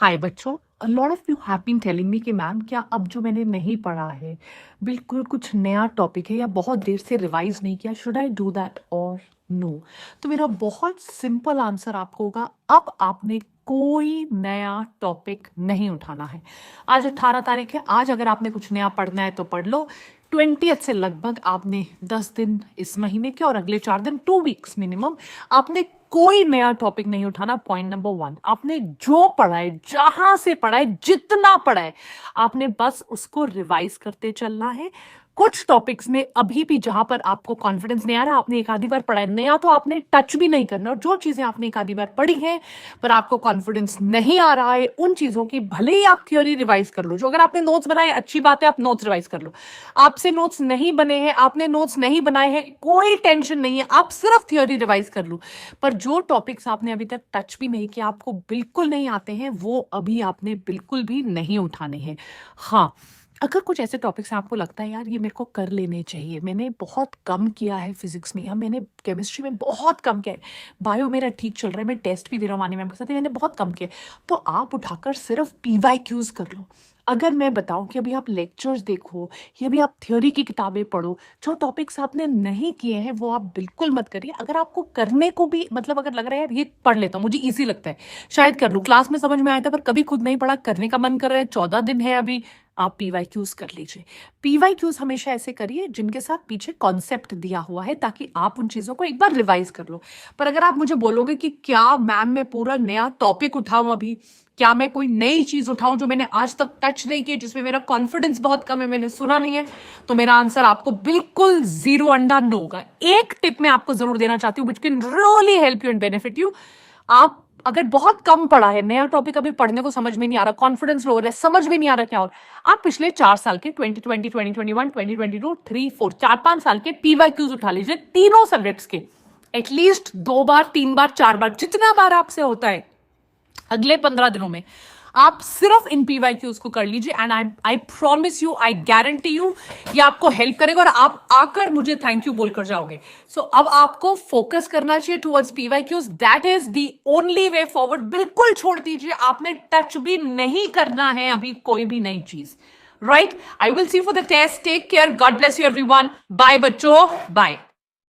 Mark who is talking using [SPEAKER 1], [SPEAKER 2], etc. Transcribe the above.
[SPEAKER 1] हाय बच्चों, a lot of you have been telling me कि ma'am क्या अब जो मैंने नहीं पढ़ा है बिल्कुल कुछ नया टॉपिक है या बहुत देर से रिवाइज नहीं किया, शुड आई डू दैट और नो? तो मेरा बहुत सिंपल आंसर आपको होगा, अब आपने कोई नया टॉपिक नहीं उठाना है। आज 18 तारीख है, आज अगर आपने कुछ नया पढ़ना है तो पढ़ लो। 20th से लगभग आपने 10 दिन इस महीने के और अगले 4 दिन, 2 वीक्स मिनिमम, आपने कोई नया टॉपिक नहीं उठाना। पॉइंट नंबर 1, आपने जो पढ़ा है, जहां से पढ़ा है, जितना पढ़ा है, आपने बस उसको रिवाइज करते चलना है। कुछ टॉपिक्स में अभी भी जहां पर आपको कॉन्फिडेंस नहीं आ रहा, आपने एक आधी बार पढ़ा है, नया तो आपने टच भी नहीं करना। और जो चीजें आपने एक आधी बार पढ़ी हैं पर आपको कॉन्फिडेंस नहीं आ रहा है, उन चीजों की भले ही आप थ्योरी रिवाइज कर लो। जो अगर आपने नोट्स बनाए, अच्छी बात है, आप नोट्स रिवाइज कर लो। आपसे नोट्स नहीं बने हैं, आपने नोट्स नहीं बनाए हैं, कोई टेंशन नहीं है, आप सिर्फ थ्योरी रिवाइज कर लो। पर जो टॉपिक्स आपने अभी तक टच भी नहीं किया, आपको बिल्कुल नहीं आते हैं, वो अभी आपने बिल्कुल भी नहीं उठाने हैं। हाँ, अगर कुछ ऐसे टॉपिक्स हैं आपको लगता है यार ये मेरे को कर लेने चाहिए, मैंने बहुत कम किया है फिजिक्स में, या मैंने केमिस्ट्री में बहुत कम किया है, बायो मेरा ठीक चल रहा है, मैं टेस्ट भी दे रहा हूँ मानी मैम के साथ, मैंने बहुत कम किया है, तो आप उठाकर सिर्फ PYQs कर लो। अगर मैं बताऊं कि अभी आप लेक्चर्स देखो या अभी आप थ्योरी की किताबें पढ़ो, जो टॉपिक्स आपने नहीं किए हैं वो आप बिल्कुल मत करिए। अगर आपको करने को भी मतलब अगर लग रहा है यार ये पढ़ लेता हूँ, मुझे इजी लगता है, शायद कर लूँ, क्लास में समझ में आया था पर कभी खुद नहीं पढ़ा, करने का मन कर रहा है, 14 दिन है अभी, आप PYQs कर लीजिए। PYQs हमेशा ऐसे करिए जिनके साथ पीछे कॉन्सेप्ट दिया हुआ है, ताकि आप उन चीजों को एक बार रिवाइज कर लो। पर अगर आप मुझे बोलोगे कि क्या मैम मैं पूरा नया टॉपिक उठाऊं, अभी क्या मैं कोई नई चीज उठाऊं जो मैंने आज तक टच नहीं की, जिसमें मेरा कॉन्फिडेंस बहुत कम है, मैंने सुना नहीं है, तो मेरा आंसर आपको बिल्कुल 0 अंडा नो होगा। एक टिप मैं आपको जरूर देना चाहती हूँ, which can really help you and benefit you. आप अगर बहुत कम पढ़ा है, नया टॉपिक अभी पढ़ने को समझ में नहीं आ रहा, कॉन्फिडेंस लो हो रहा है, समझ में नहीं आ रहा क्या, और आप पिछले 4 साल के 2020, 2021, 2022, 3, 4, 4-5 साल के PYQs उठा लीजिए, तीनों सब्जेक्ट्स के, एटलीस्ट 2 बार, 3 बार, 4 बार, जितना बार आपसे होता है अगले 15 दिनों में आप सिर्फ इन PYQs को कर लीजिए, and I promise you, I guarantee you, ये आपको हेल्प करेगा और आप आकर मुझे थैंक यू बोलकर जाओगे। सो अब आपको फोकस करना चाहिए towards PYQs, that is the only way forward. बिल्कुल छोड़ दीजिए, आपने टच भी नहीं करना है अभी कोई भी नई चीज, right? I will see for the test, take care, God bless you everyone, bye बच्चों, बाय।